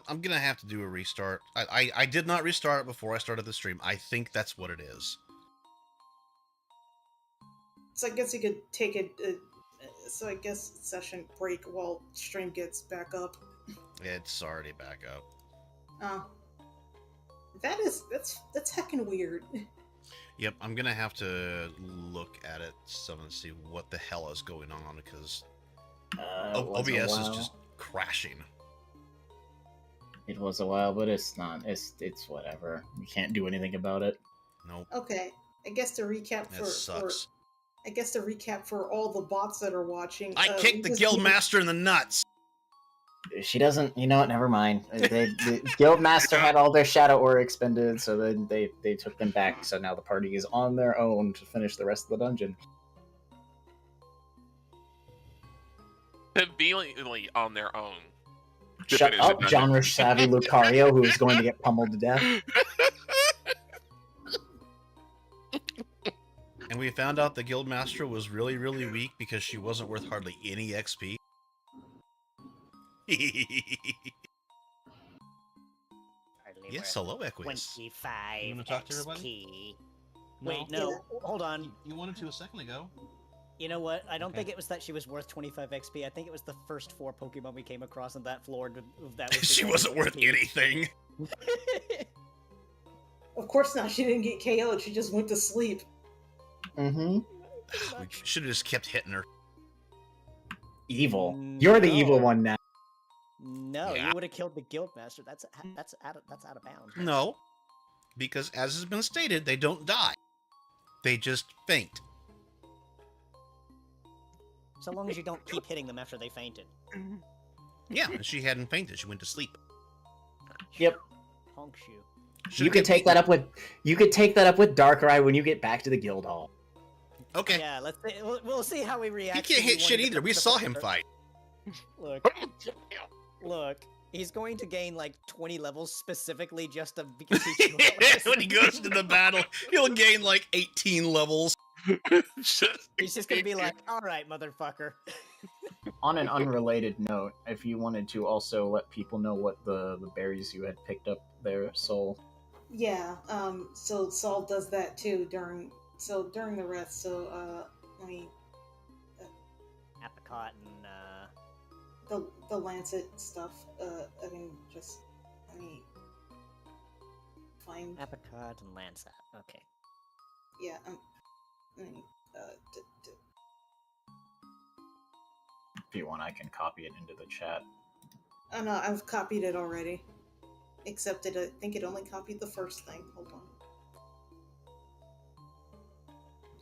I'm gonna have to do a restart. I did not restart it before I started the stream. I think that's what it is. So I guess you could take so I guess session break while stream gets back up. It's already back up. Oh, that's heckin' weird. Yep, I'm gonna have to look at it some and see what the hell is going on because OBS is just crashing. It was a while, but it's not. It's whatever. You can't do anything about it. Nope. Okay, I guess to recap I guess to recap for all the bots that are watching. I kicked the Guildmaster in the nuts. She doesn't. You know what? Never mind. The Guildmaster had all their Shadow Aura expended, so then they took them back. So now the party is on their own to finish the rest of the dungeon. Conveniently on their own. Shut up, genre savvy Lucario, who is going to get pummeled to death. And we found out the Guildmaster was really, really weak because she wasn't worth hardly any XP. Yes, hello, Equus. 25 You want to talk to everybody? Wait, no, hold on. You wanted to a second ago. You know what? I don't think it was that she was worth 25 XP. I think it was the first 4 Pokemon we came across on that floor that was She wasn't worth anything. Of course not. She didn't get KO'd. She just went to sleep. Mm-hmm. We should have just kept hitting her. Evil. You're the evil one now. No, Yeah. you would have killed the Guildmaster. That's out of bounds. No, because as has been stated, they don't die. They just faint. So long as you don't keep hitting them after they fainted. Yeah, and she hadn't fainted. She went to sleep. Yep. Honks you. You could take that up with Darkrai when you get back to the guild hall. Okay. Yeah, we'll see how we react. He can't hit shit either. We saw him fight. Look, he's going to gain like 20 levels specifically just to teach you. When he goes to the battle, he'll gain like 18 levels. He's just gonna be like, all right, motherfucker. On an unrelated note, if you wanted to also let people know what the berries you had picked up there, Soul. Yeah, so Saul does that too during the rest, so, let me... Apricot and, The Lancet stuff, let me find... Apricot and Lancet, okay. Yeah, If you want, I can copy it into the chat. Oh no, I've copied it already. Except I think it only copied the first thing. Hold on.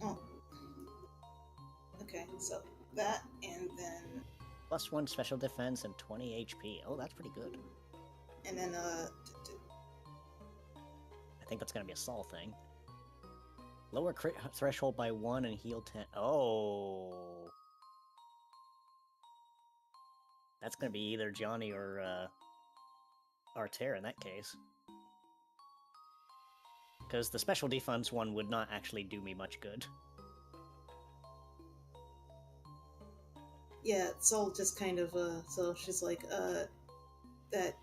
Oh. Okay, so that, and then... +1 special defense and 20 HP. Oh, that's pretty good. And then, I think that's gonna be a Sol thing. Lower crit threshold by 1 and heal 10. Oh. That's gonna be either Johnny or, Arter in that case. Because the special defense one would not actually do me much good. yeah, Soul just kind of, so she's like, that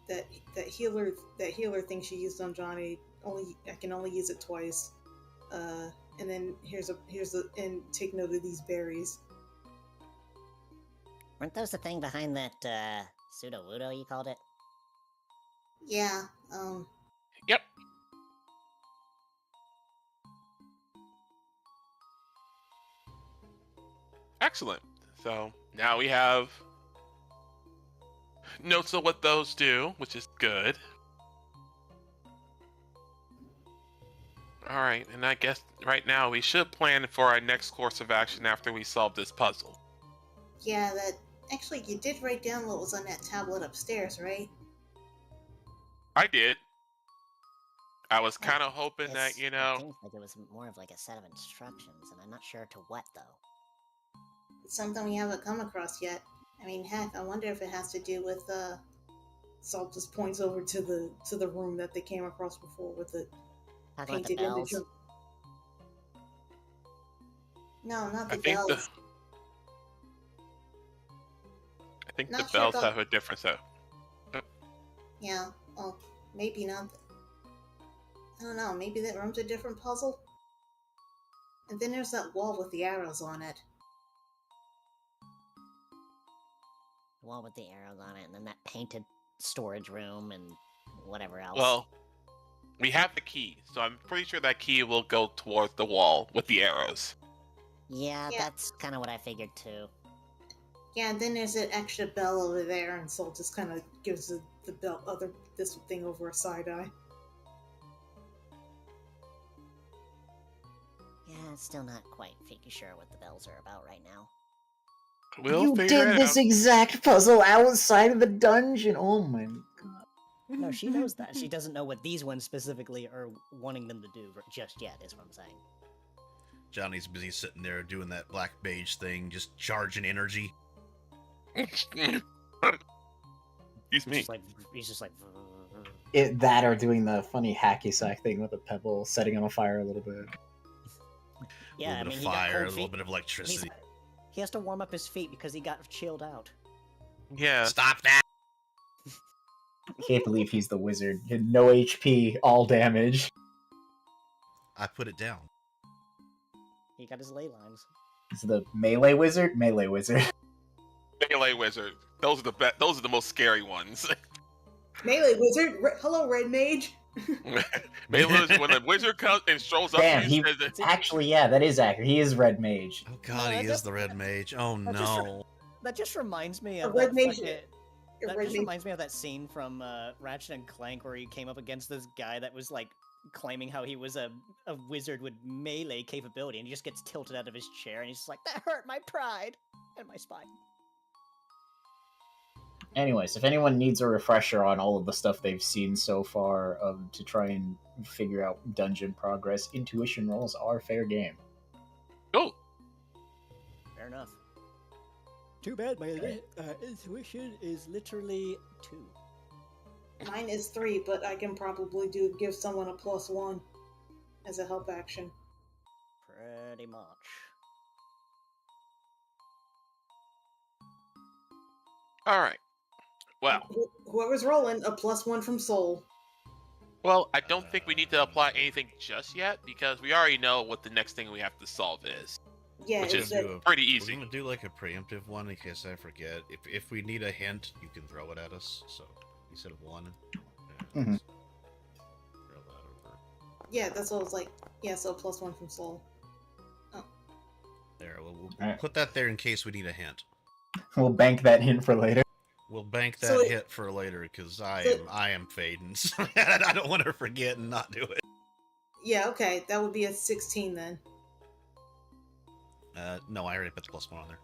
healer thing she used on Johnny, I can only use it twice. And then and take note of these berries. Weren't those the thing behind that, pseudo-wudo you called it? Yeah, Yep. Excellent. So now we have notes of what those do, which is good. Alright, and I guess right now we should plan for our next course of action after we solve this puzzle. yeah, actually, you did write down what was on that tablet upstairs, right? I did. I was kind of hoping that, you It know... seems like it was more of like a set of instructions, and I'm not sure to what, though. It's something we haven't come across yet. I mean, heck, I wonder if it has to do with, Salt just points over to the room that they came across before with the Talking about the painted image bells? of... No, not I the think bells. I think Not the sure bells about- have a difference though. Yeah, well, maybe not. I don't know, maybe that room's a different puzzle? And then there's that wall with the arrows on it. The wall with the arrows on it, and then that painted storage room and whatever else. Well, we have the key, so I'm pretty sure that key will go towards the wall with the arrows. Yeah, Yeah. that's kind of what I figured too. Yeah, and then there's that extra bell over there, and Soul just kind of gives the bell this thing over a side eye. Yeah, still not quite sure what the bells are about right now. We'll You figure did it this out. exact puzzle outside of the dungeon. Oh my god. No, she knows that. She doesn't know what these ones specifically are wanting them to do just yet, is what I'm saying. Johnny's busy sitting there doing that black mage thing, just charging energy. Excuse He's me. just like. That or doing the funny hacky sack thing with a pebble, setting it on fire a little bit. Yeah, a little bit I mean, of he got fire, cold a little feet. bit of electricity. He has to warm up his feet because he got chilled out. Yeah. Stop that! I can't believe he's the wizard. He had no HP, all damage. I put it down. He got his ley lines. He's the melee wizard? Melee wizard. Melee wizard. Those are the most scary ones. Melee wizard, hello, red mage. Melee wizard, when the wizard comes and strolls up Damn, to he you, says that, actually, yeah, that is accurate. He is red mage. Oh god, No, he is the red mage. Oh that just- no. That just reminds me A of red that mage. fucking- A That red just mage. reminds me of that scene from Ratchet and Clank where he came up against this guy that was like claiming how he was a wizard with melee capability, and he just gets tilted out of his chair, and he's just like, "That hurt my pride and my spine." Anyways, if anyone needs a refresher on all of the stuff they've seen so far to try and figure out dungeon progress, intuition rolls are fair game. oh, Fair enough. Too bad my intuition is literally 2. Mine is 3, but I can probably give someone a +1 as a help action. Pretty much. all right. Well, Whoever's rolling, a +1 from Soul. I don't think we need to apply anything just yet because we already know what the next thing we have to solve is, Yeah, which it's is that, pretty We're easy. gonna do like a preemptive one in case I forget. If we need a hint, you can throw it at us. So instead of 1, Mhm. throw that over. yeah, that's what I was like. Yeah, so +1 from Soul. There, we'll Alright. put that there in case we need a hint. We'll bank that hint for later. We'll bank that So it- hit for later because I so- am fading. So I don't want to forget and not do it. Yeah, okay, that would be a 16 then. No, I already put the +1 on there.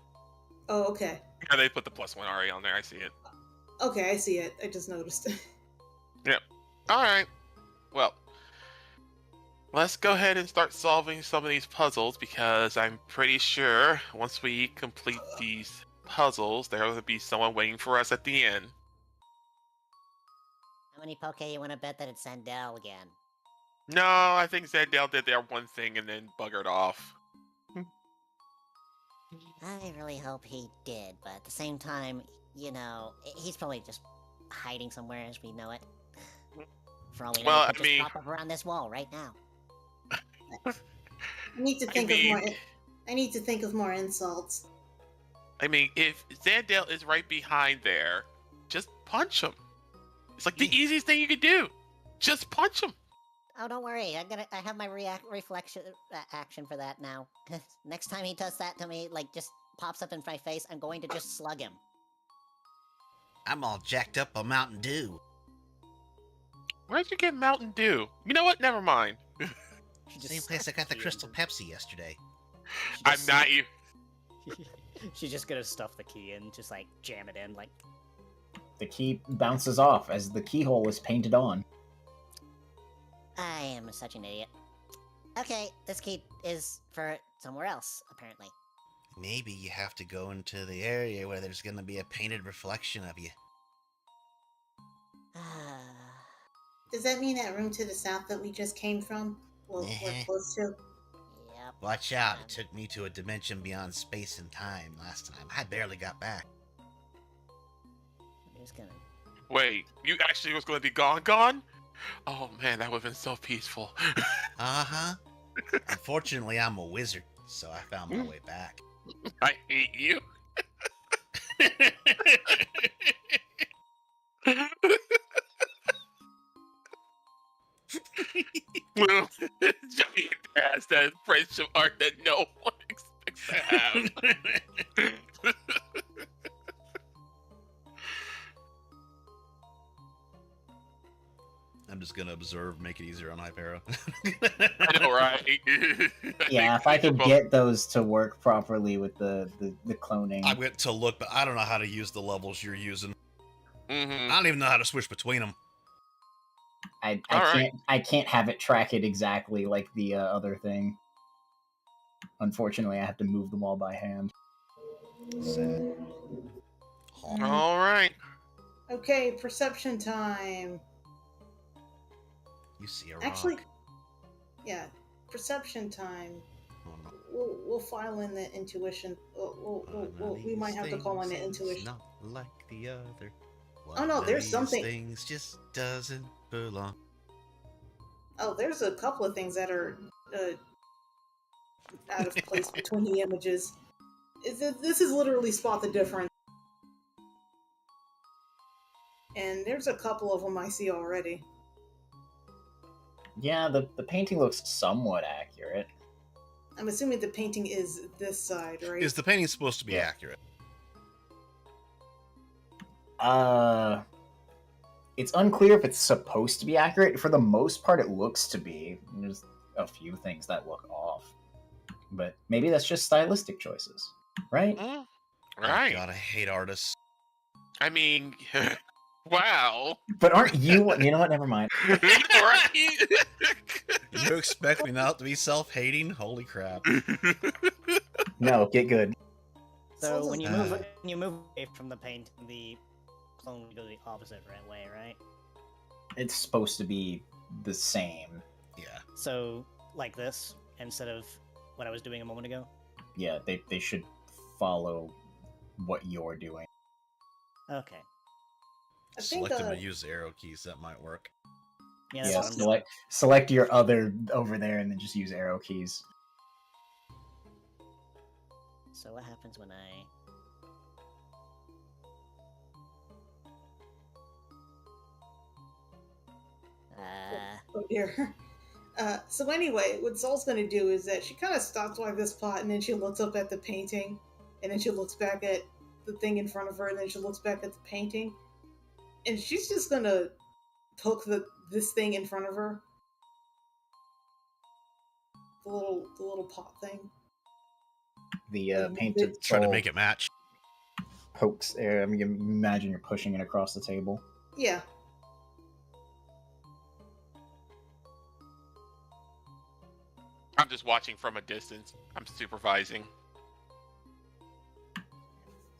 Oh, okay. Yeah, they put the +1 already on there. I see it. Okay, I see it. I just noticed. All right. Well, let's go ahead and start solving some of these puzzles because I'm pretty sure once we complete these puzzles, there will be someone waiting for us at the end. How many poke you want to bet that it's Sandel again? No, I think Zandale did their one thing and then buggered off. I really hope he did, but at the same time, you know, he's probably just hiding somewhere as we know it. For all we know, Well, he could I mean- just pop up around this wall right now. I need to think of more. I need to think of more insults. I mean, if Zandale is right behind there, just punch him. It's like the easiest thing you could do. Just punch him. Oh, don't worry. I have my reflection action for that now. Next time he does that to me, like just pops up in my face, I'm going to just slug him. I'm all jacked up on Mountain Dew. Where'd you get Mountain Dew? You know what? Never mind. She just Same place I got the stuffed Crystal in. Pepsi yesterday. She I'm just not even. She's just gonna stuff the key in, just like jam it in, like. The key bounces off as the keyhole is painted on. I am such an idiot. Okay, this key is for somewhere else, apparently. Maybe you have to go into the area where there's gonna be a painted reflection of you. Does that mean that room to the south that we just came from? Well, we're close to. Yep. Watch out, it took me to a dimension beyond space and time last time. I barely got back. I'm just gonna. Wait, you actually was going to be gone? Oh man, that would have been so peaceful. Uh-huh. Unfortunately, I'm a wizard, so I found my way back. I hate you. Well, Johnny has that friendship art that no one expects to have. I'm just gonna observe, make it easier on Hypera. I know, right? Yeah, if I could get those to work properly with the cloning. I went to look, but I don't know how to use the levels you're using. Mm-hmm. I don't even know how to switch between them. I can't have it track it exactly like the other thing. Unfortunately, I have to move them all by hand. Sad. All right. Okay, perception time. You see a rock. Actually, yeah, perception time. Oh, no. We'll file in the intuition. We might have to call in the intuition. Not like the other. Oh, no, there's these something- Things just doesn't belong. Oh, there's a couple of things that are out of place between the images. This is literally spot the difference. And there's a couple of them I see already. Yeah, the painting looks somewhat accurate. I'm assuming the painting is this side, right? Is the painting supposed to be Yeah. accurate? It's unclear if it's supposed to be accurate. For the most part, it looks to be. There's a few things that look off. But maybe that's just stylistic choices, right? Mm, Oh, right. God, I hate artists. I mean, wow. But aren't you... You know what? Never mind. Right? You expect me not to be self-hating? Holy crap. No, get good. So when you Uh. move away from the paint, the clone will go the opposite way, right? It's supposed to be the same. Yeah. So like this instead of what I was doing a moment ago. Yeah, they should follow what you're doing. Okay. I think Select them and use the arrow keys. That might work. Yeah, that's Yeah, what I'm doing. select your other over there and then just use arrow keys. So what happens when I? Oh dear. So anyway, what Sol's gonna do is that she kind of stops by this pot, and then she looks up at the painting, and then she looks back at the thing in front of her, and then she looks back at the painting, and she's just gonna poke this thing in front of her, the little pot thing. The painted Try to soul make it match. pokes. I mean, imagine you're pushing it across the table. Yeah. I'm just watching from a distance. I'm supervising.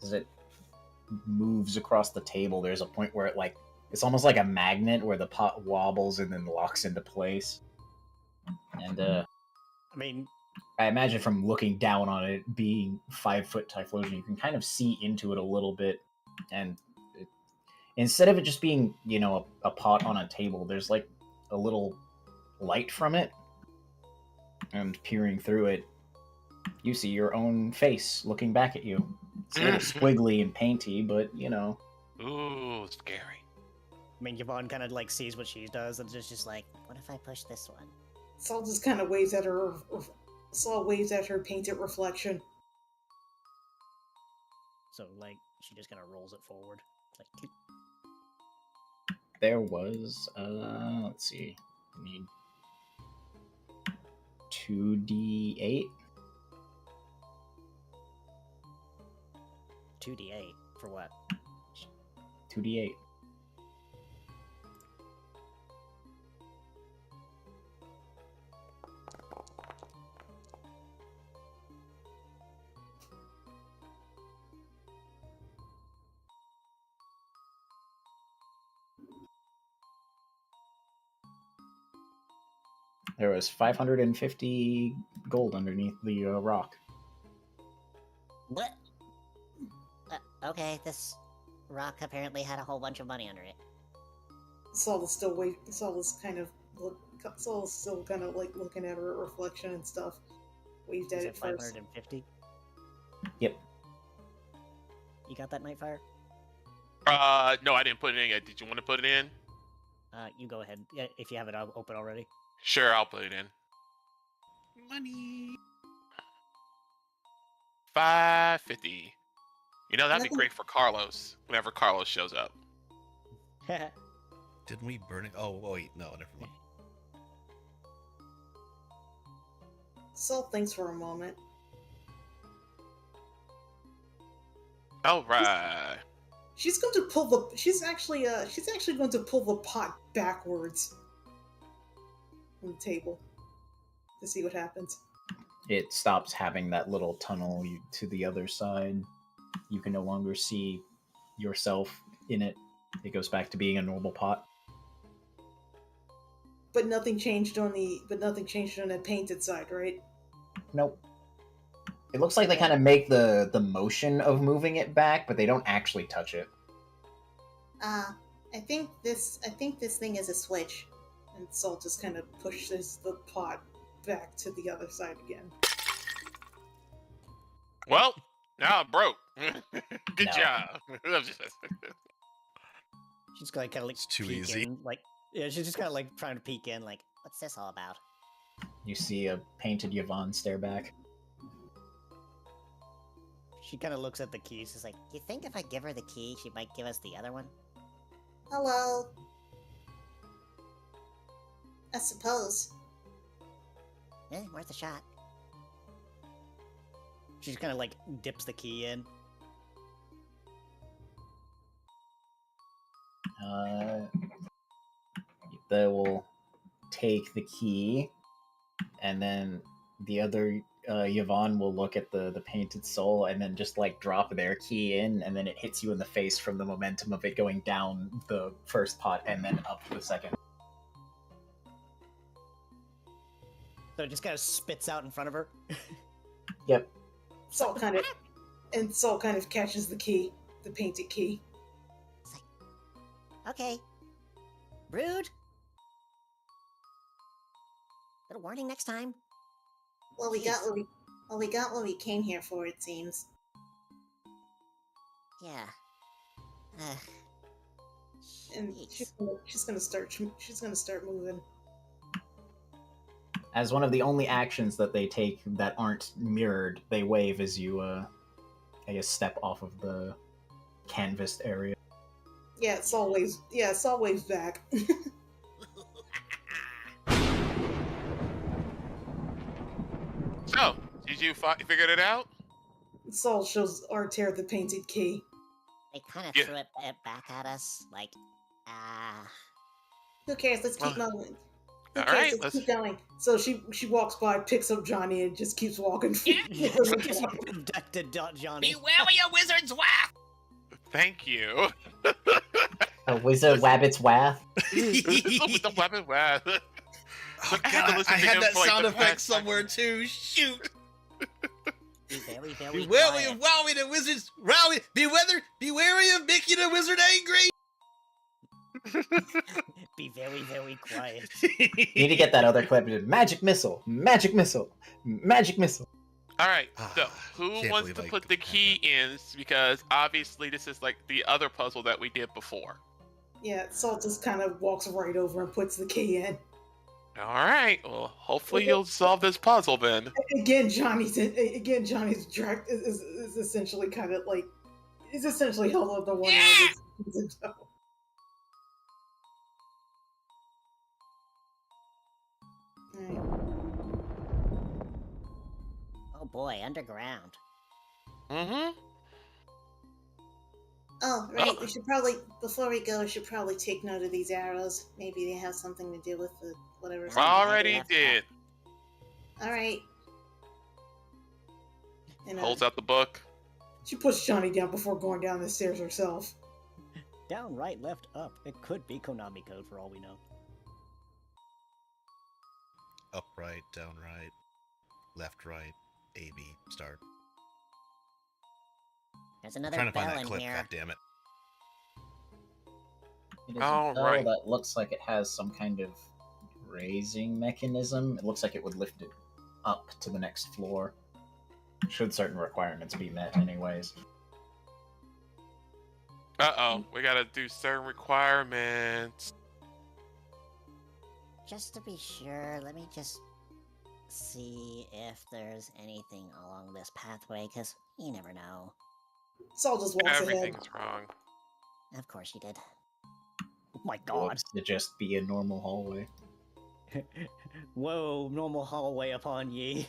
As it moves across the table, there's a point where it's almost like a magnet where the pot wobbles and then locks into place. And I mean, I imagine from looking down on it being 5-foot Typhlosion, you can kind of see into it a little bit. And instead of it just being, a pot on a table, there's like a little light from it. And peering through it, you see your own face looking back at you. It's a little squiggly and painty, but Ooh, scary. I mean, Yvonne kind of like sees what she does and is just like, What if I push this one? Sol just kind of waves at her. Sol waves at her painted reflection. so like she just kind of rolls it forward. Like, clink. there was, let's see, you need 2d8. 2d8 for what? 2d8. There was 550 gold underneath the rock. What? Okay, this rock apparently had a whole bunch of money under it. Sol is still Sol is kind of Sol is still kind of like looking at her reflection and stuff. Waved at Is it it first. 550? Yep. You got that, Nightfire? No, I didn't put it in yet. Did you want to put it in? You go ahead. Yeah, if you have it open already. Sure, I'll put it in. Money. 550. You know, that'd be Nothing- great for Carlos whenever Carlos shows up. Didn't we burn it? Oh, wait, no, never mind. Sol thinks for a moment. All right. She's going to pull the. She's actually going to pull the pot backwards from the table to see what happens. It stops having that little tunnel to the other side. You can no longer see yourself in it. It goes back to being a normal pot. But nothing changed on the painted side, right? Nope. It looks like they kind of make the motion of moving it back, but they don't actually touch it. I think this thing is a switch, and Sol just kind of pushes the pot back to the other side again. Well, now I'm broke. Good No. job. She's kind of like It's too peek easy. in, like she's just kind of like trying to peek in, like, What's this all about? You see a painted Yvonne stare back. she kind of looks at the keys. She's like, you think if I give her the key, she might give us the other one? Hello. I suppose. Worth a shot. She's kind of like dips the key in. They will take the key, and then the other Yvonne will look at the painted soul, and then just like drop their key in, and then it hits you in the face from the momentum of it going down the first pot and then up the second. So it just kind of spits out in front of her. Yep. Sol kind of catches the key, the painted key. Okay. Rude. Little warning next time. Well, we got what we came here for, it seems. Yeah. And Jeez. she's gonna start moving. As one of the only actions that they take that aren't mirrored, they wave as you, I guess, step off of the canvassed area. Yeah, it's always back. So, did you figured it out? Sol shows Arter the painted key. They kind of Yeah. threw it back at us, like, Who cares? Let's keep Well, moving. Who all cares? right, Let's let's- keep going. So she walks by, picks up Johnny, and just keeps walking. Abducted Johnny. Beware your wizard's wrath! Thank you. A wizard wabbit's wath. With the weapon web. Oh, I had to God, listen I to had him that for, like, sound the effect past somewhere too. Shoot! be very, very Beware quiet. of wowing the wizards. Be wary of making a wizard angry. Be very, very quiet. You need to get that other clip. Magic missile, magic missile, magic missile. All right. So, Ah, who can't wants believe to I put the had key in? Because obviously, this is like the other puzzle that we did before. Yeah, Sol just kind of walks right over and puts the key in. All right. Well, hopefully you'll solve this puzzle then. Again, Johnny's direct is essentially kind of like is essentially held up the one. Yeah! Alright. Oh boy, underground. Mm-hmm. Oh, right. We should probably before we go, we should probably take note of these arrows. Maybe they have something to do with the whatever. Already did. All right. And Holds out the book. she puts Johnny down before going down the stairs herself. Down, right, left, up. It could be Konami code for all we know. Up, right, down, right, left, right, A, B, start. There's I'm another trying to bell find that in clip. here. God damn it! It is Oh, a bell right. that looks like it has some kind of raising mechanism. It looks like it would lift it up to the next floor. Should certain requirements be met, anyways. Uh-oh, we gotta do certain requirements. Just to be sure, let me just see if there's anything along this pathway, because you never know. Saul just walks ahead. Everything's wrong. Of course you did. Oh my god. Looks to just be a normal hallway. Whoa, normal hallway upon ye.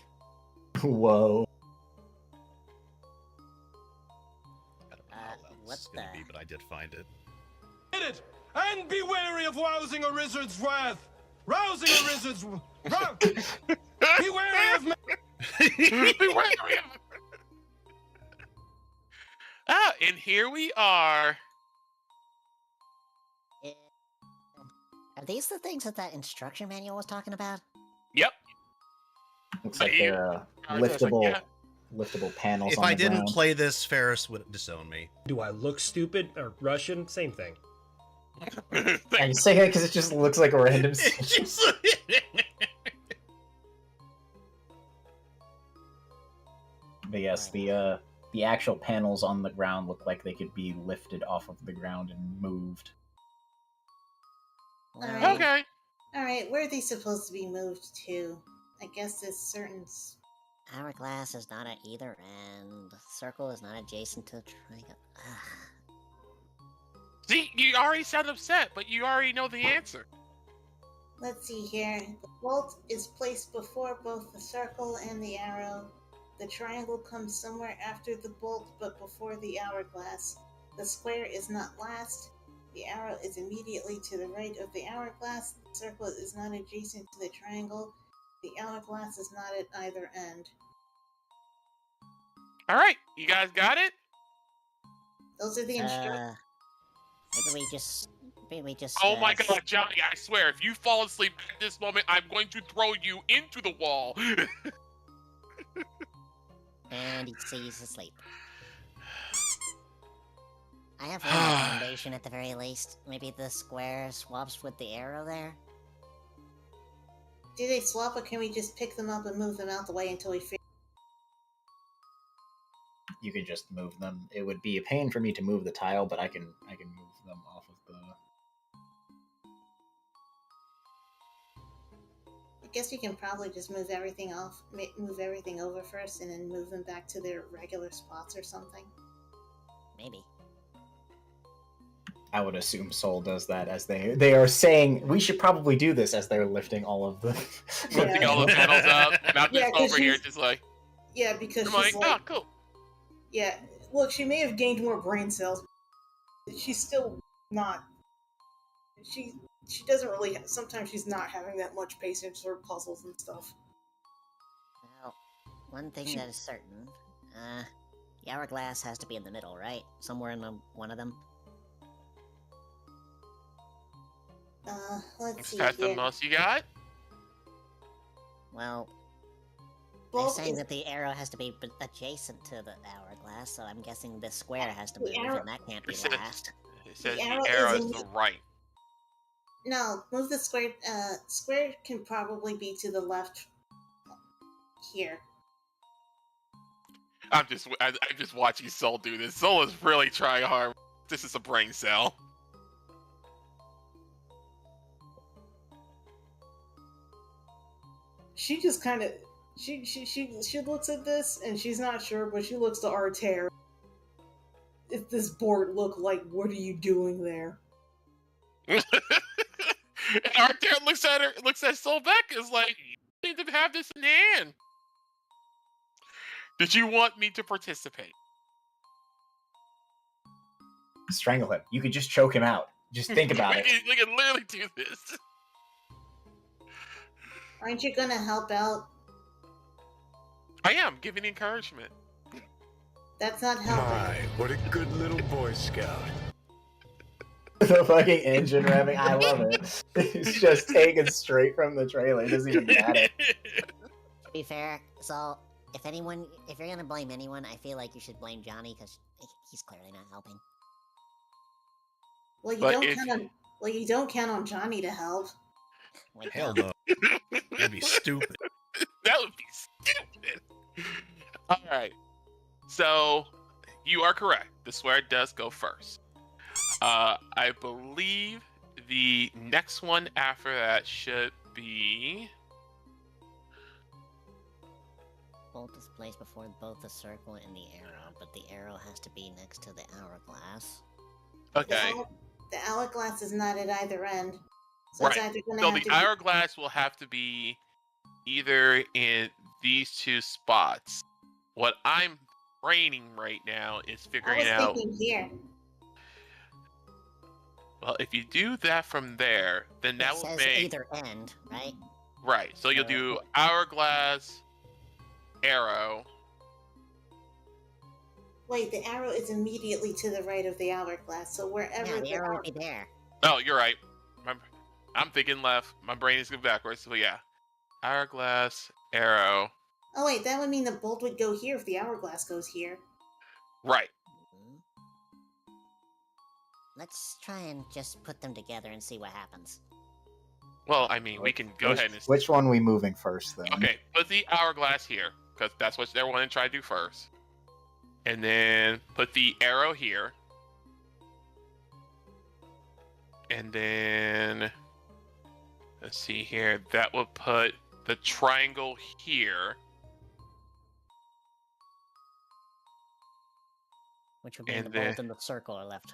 Whoa. I don't know how what that's gonna the- be, but I did find it. Get it! And be wary of rousing a wizard's wrath! Rousing a wizard's wrath! Be wary of me! Ah, and here we are. Eh, Are these the things that instruction manual was talking about? Yep. Looks But like you- they're I was like, liftable, yeah. liftable panels If on I the didn't ground. play this, Ferris would disown me. Do I look stupid or Russian? Same thing. I say it because it just looks like a random sigil. But yes, the actual panels on the ground look like they could be lifted off of the ground and moved. Alright. Okay. Alright, where are these supposed to be moved to? I guess there's certain... Hourglass is not at either end. Circle is not adjacent to the triangle. See, you already sound upset, but you already know the answer. Let's see here. The bolt is placed before both the circle and the arrow. The triangle comes somewhere after the bolt, but before the hourglass. The square is not last. The arrow is immediately to the right of the hourglass. The circle is not adjacent to the triangle. The hourglass is not at either end. All right, you guys got it? Those are the instructions. Maybe we just. Oh my god, Johnny, I swear, if you fall asleep at this moment, I'm going to throw you into the wall. And he's asleep. I have one recommendation at the very least. Maybe the square swaps with the arrow there. Do they swap, or can we just pick them up and move them out the way until we figure? You could just move them. It would be a pain for me to move the tile, but I can move them off of the. I guess we can probably just move everything move everything over first, and then move them back to their regular spots or something. Maybe. I would assume Soul does that as they are saying we should probably do this as they're lifting all of the Lifting all the panels up, and I'm Yeah, just 'cause over here she's- just like, Yeah, because I'm she's like, like, oh, cool. yeah. Look, she may have gained more brain cells. She's still not. She doesn't really. Sometimes she's not having that much patience for puzzles and stuff. Well, one thing that is certain. The hourglass has to be in the middle, right? Somewhere in one of them. Let's see That's the here. most you got? Well, they're Both saying is- that the arrow has to be adjacent to the hourglass, so I'm guessing the square has to The move, arrow- and that can't be It says- last. It says arrow the arrow is is in the right. No, move the square. Square can probably be to the left. Here. I'm just watching Soul do this. Soul is really trying hard. This is a brain cell. She just kind of she looks at this and she's not sure, but she looks to Artair. If this board look like, what are you doing there? And Arthur looks at Soul back, is like, you need to have this in hand. Did you want me to participate? strangle him. You could just choke him out. Just think about it. We can literally do this. Aren't you gonna help out? I am giving encouragement. That's not helping. My, what a good little Boy Scout. The fucking engine revving. I love it. It's just taken straight from the trailer. It doesn't even matter. To be fair, so if you're gonna blame anyone, I feel like you should blame Johnny because he's clearly not helping. Well, you But don't if- kind of. Well, you don't count on Johnny to help. Wait, Hell no. no. That'd be stupid. That would be stupid. All right. So you are correct. The swear does go first. I believe the next one after that should be. Bolt is placed before both the circle and the arrow, but the arrow has to be next to the hourglass. Okay. The hourglass is not at either end. So Right. it's either gonna So have the to be... hourglass will have to be either in these two spots. What I'm braining right now is I figuring was out. thinking here. Well, if you do that from there, then that It will says make either end, right? right. So you'll do hourglass, arrow. Wait, the arrow is immediately to the right of the hourglass, so wherever Yeah, the arrow would be there. Oh, you're right. I'm thinking left. My brain is going backwards. So yeah, hourglass, arrow. Oh wait, that would mean the bolt would go here if the hourglass goes here. Right. Mhm. Let's try and just put them together and see what happens. Well, I mean, we can go ahead and. Which one we moving first, then? Okay, put the hourglass here because that's what they're wanting to try to do first, and then put the arrow here, and then let's see here. That will put the triangle here. Which would be And the then- bolt and the circle are left.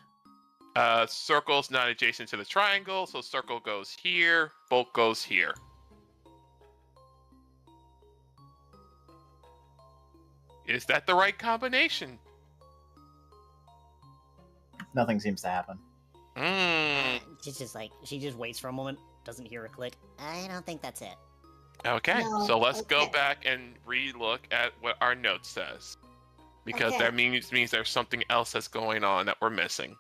Circle's not adjacent to the triangle, so circle goes here, bolt goes here. Is that the right combination? Nothing seems to happen. She's just like, she just waits for a moment, doesn't hear a click. I don't think that's it. Okay, No, so let's go okay. back and re-look at what our note says. Because Okay. that means there's something else that's going on that we're missing.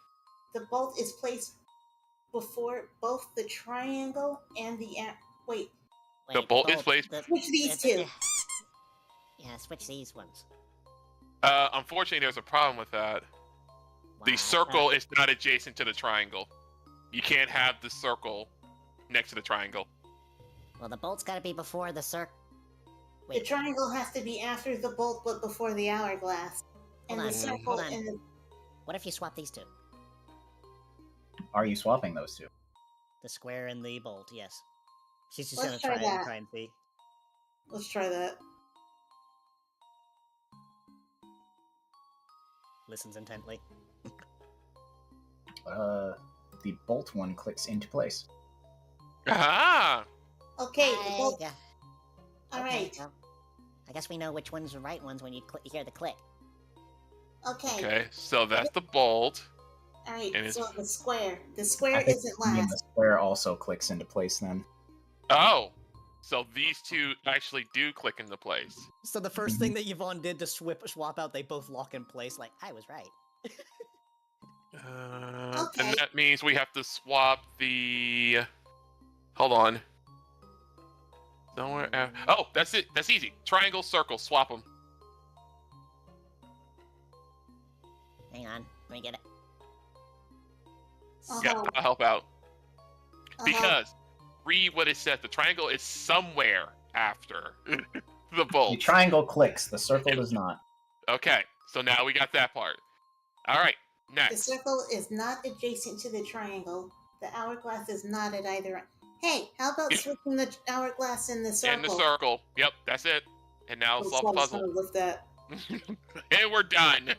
The bolt is placed before both the triangle and the wait. The bolt is placed- Switch these two. Yeah, switch these ones. Unfortunately, there's a problem with that. Wow, The circle is not adjacent to the triangle. You can't have the circle next to the triangle. Well, the bolt's gotta be before the circle. The triangle has to be after the bolt, but before the hourglass. And Hold the on, circle hold on. and the... What if you swap these two? Are you swapping those two? The square and the bolt, yes. She's just Let's gonna try that. try and see. Let's try that. Listens intently. The bolt one clicks into place. Ah! Okay, the bolt... Yeah. Alright. Well, I guess we know which one's the right ones when you hear the click. Okay. Okay, so that's the bolt. Alright, And so it's- the square. The square I think isn't the last. square also clicks into place then. Oh! So these two actually do click into place. So the first thing that Yvonne did to swap out, they both lock in place. Like, I was right. Okay. And that means we have to swap the. Hold on. Somewhere. Oh, that's it. That's easy. Triangle, circle, swap them. Hang on, let me get it. Uh-huh. Yeah, I'll help out. Uh-huh. Because read what it says. The triangle is somewhere after the bolt. The triangle clicks, the circle does not. Okay, so now we got that part. All right, The next. circle is not adjacent to the triangle. The hourglass is not at either end. Hey, how about Yeah. switching the hourglass and the circle? And the circle. Yep, that's it. And now Oh, solve the so I was puzzle. gonna lift that. And we're done.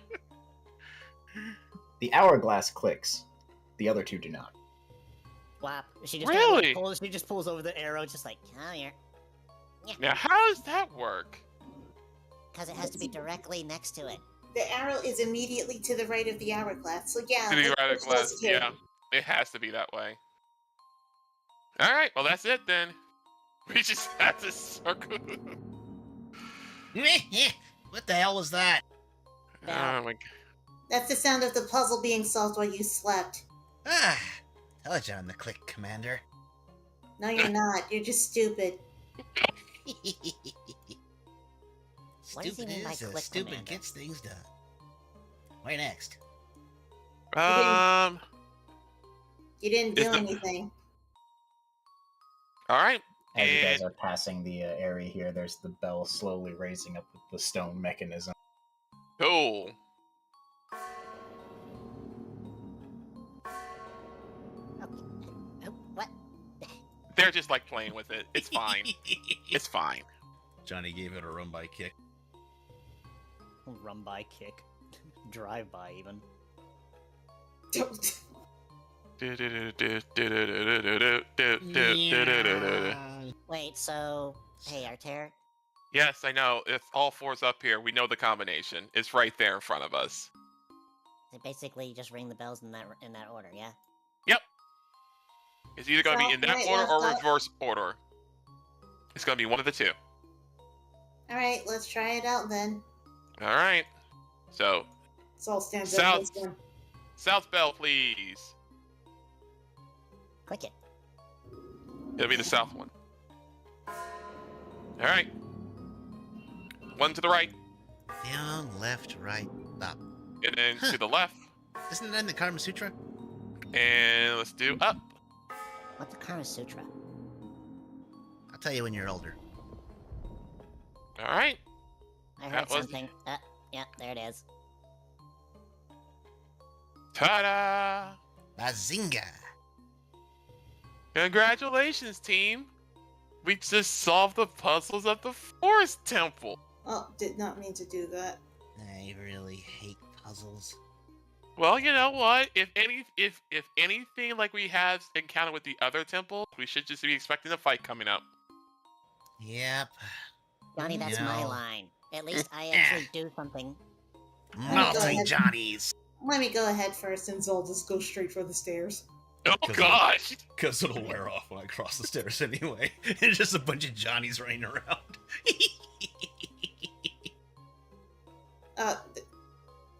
The hourglass clicks. The other two do not. Swap. She just Really? She just pulls over the arrow, just like, come here. Now, how does that work? Because it has to be directly next to it. The arrow is immediately to the right of the hourglass. So yeah, To the let's right of switch those glass. two. Yeah, it has to be that way. All right, well that's it then. We just have to circle. What the hell was that? Oh my god. That's the sound of the puzzle being solved while you slept. Ah, told you I'm the click commander. No, you're not. You're just stupid. What does he Stupid mean by is click stupid commander? gets things done. Why next? You didn't do Is the- anything. All right. As you guys And are passing the area here, there's the bell slowly raising up with the stone mechanism. cool. What? They're just like playing with it. It's fine. It's fine. Johnny gave it a run by kick. Run by kick. Drive by even. Wait, so hey, Arter, Yes, I know. If all four's up here, we know the combination. It's right there in front of us. they basically just ring the bells in that order, yeah? It's either going to be in that Right, order or left up. reverse order. It's going to be one of the two. Alright, let's try it out then. All right. So, So I'll stand South. up this one. South bell, please. Click it. It'll be the south one. All right. One to the right, Down, left, right, up. and then to the left, Isn't that in the Karma Sutra? and let's do up. What's the Kama Sutra? I'll tell you when you're older. All right. I That heard was- something. Yeah, there it is. Ta-da! Bazinga! Congratulations, team. We just solved the puzzles of the Forest Temple. Oh, did not mean to do that. I really hate puzzles. Well, you know what? If anything like we have encountered with the other temples, we should just be expecting a fight coming up. Yep. Johnny, that's my No. line. At least I actually do something. Multi-Johnnies! Let me go ahead first, and I'll just go straight for the stairs. Oh Cause gosh! Because it'll wear off when I cross the stairs anyway. It's just a bunch of Johnnies running around.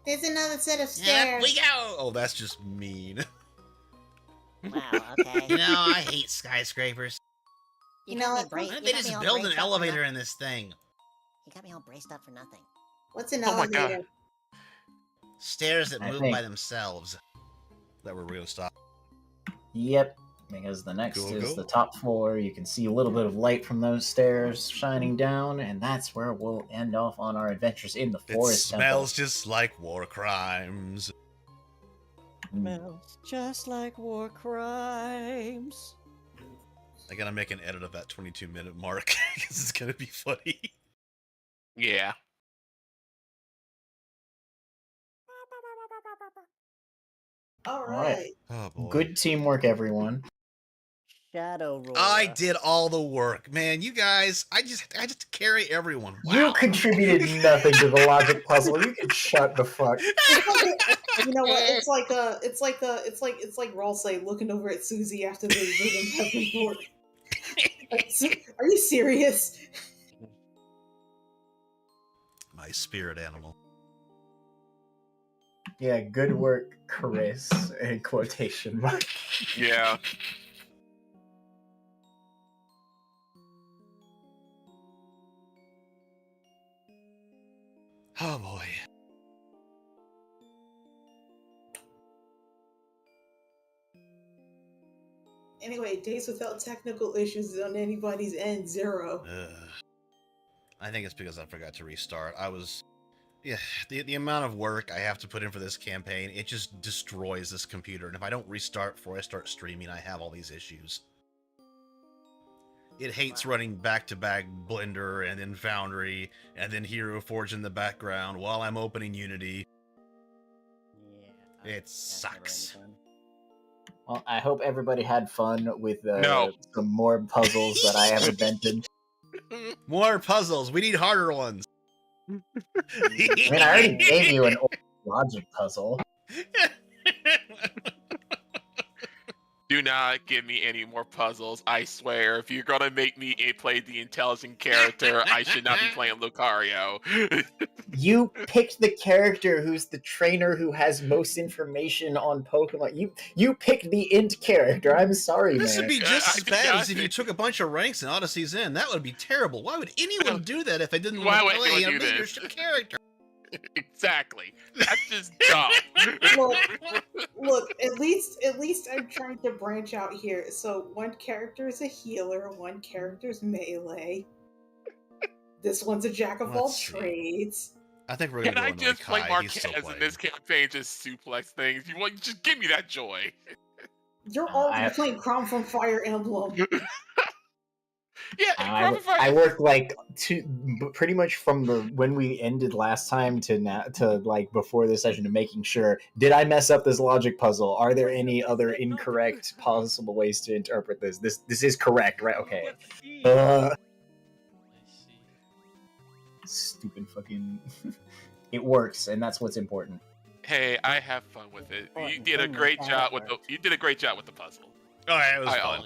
There's another set of Up stairs. we go! Oh, that's just mean. Wow, okay. You know, I hate skyscrapers. You know what? Why don't they just build an elevator in this thing? You got me all braced up for nothing. What's an Oh my God. elevator? Stairs that I move think- by themselves. That we're gonna stop. Yep, because the next Cool, is cool. the top floor. You can see a little bit of light from those stairs shining down, and that's where we'll end off on our adventures in the It forest smells just like war crimes. temple. Smells just like war crimes. I gotta make an edit of that 22-minute mark because it's gonna be funny. Yeah. All right. right. Oh boy. Good teamwork, everyone. Shadow roll. I did all the work, man. You guys, I just carry everyone. You Wow. contributed nothing to the logic puzzle. You can shut the fuck. You know what? It's like Ralsei looking over at Susie after the rhythm has been poured. Are you serious? My spirit animal. Yeah, good work, Chris. In quotation mark. Yeah. Oh boy. Anyway, days without technical issues on anybody's end, 0. Ugh. I think it's because I forgot to restart. Yeah, the amount of work I have to put in for this campaign, it just destroys this computer. And if I don't restart before I start streaming, I have all these issues. It hates running back-to-back Blender and then Foundry and then Hero Forge in the background while I'm opening Unity. Yeah. It that's never any sucks. fun. Well, I hope everybody had fun with No. some more puzzles that I have invented. More puzzles. We need harder ones. I mean, I already gave you an logic puzzle. Do not give me any more puzzles. I swear, if you're gonna make me play the intelligent character, I should not be playing Lucario. You picked the character who's the trainer who has most information on Pokemon. You picked the int character. I'm sorry, This man. would be just I as think bad I as if you think- took a bunch of ranks in Odyssey's End. That would be terrible. Why would anyone do that if they didn't Why want would to play anyone a do this? leadership character? Exactly. That's just dumb. Look, at least I'm trying to branch out here. So one character is a healer, one character is melee. This one's a jack of all Let's see. trades. I think we're Can gonna I go annoy just play Kai. He's still Marquez in playing. this campaign? Just suplex things. You want? Just give me that joy. You're already playing Crown from Fire Emblem. Yeah, I worked like pretty much from when we ended last time to now to like before this session to making sure, did I mess up this logic puzzle? Are there any other incorrect possible ways to interpret this? This is correct, right? Okay. Stupid fucking. It works, and that's what's important. Hey, I have fun with it. You did a great job with the. You did a great job with the puzzle. Oh, yeah, it was fun.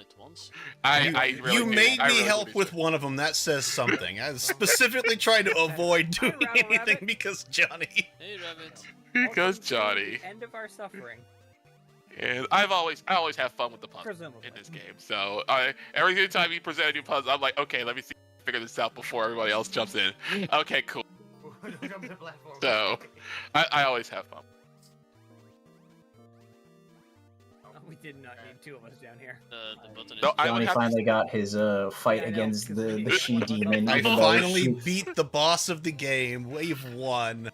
You made me help with one of them. That says something. I was specifically trying to avoid doing anything because Johnny. Hey, Rabbit. Because Johnny. End of our suffering. And I always have fun with the puzzle in this game. So every time you present a new puzzle, I'm like, okay, let me figure this out before everybody else jumps in. Okay, cool. So I always have fun. We did not need two of us down here. The button is Johnny finally got his fight against the she demon. I finally beat the boss of the game, Wave 1.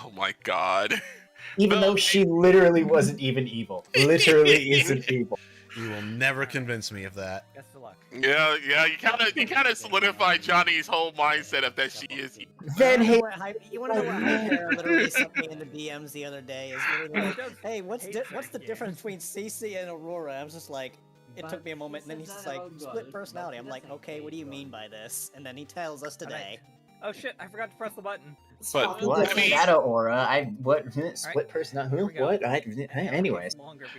Oh my god. Even though she literally wasn't even evil. Literally isn't evil. You will never convince me of that. Best of luck. Yeah, you kind of solidified Johnny's whole mindset of that she is evil. Then you want to know what Hypera literally sent me in the DMs the other day? Is literally like, hey, what's the difference between Cece and Aurora? I was just like, it took me a moment, and then he's just like, split personality. I'm like, okay, what do you mean by this? And then he tells us today. Oh shit, I forgot to press the button. But what? I mean, Shadow Aura? Split personality? What? Anyways.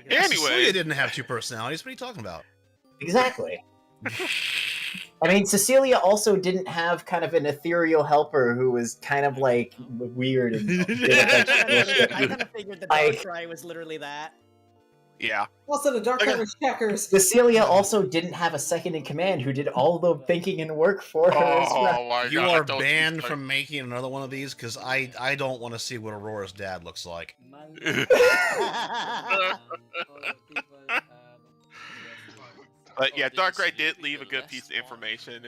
Cecilia didn't have two personalities. What are you talking about? Exactly. I mean, Cecilia also didn't have kind of an ethereal helper who was kind of like weird and I kind of figured the Dark Cry was literally that. Yeah. Also, the Dark Cry was checkers. Cecilia also didn't have a second in command who did all the thinking and work for her as well. My You God, are banned from making another one of these because I don't want to see what Aurora's dad looks like. But yeah, Darkrai did leave a good piece of information.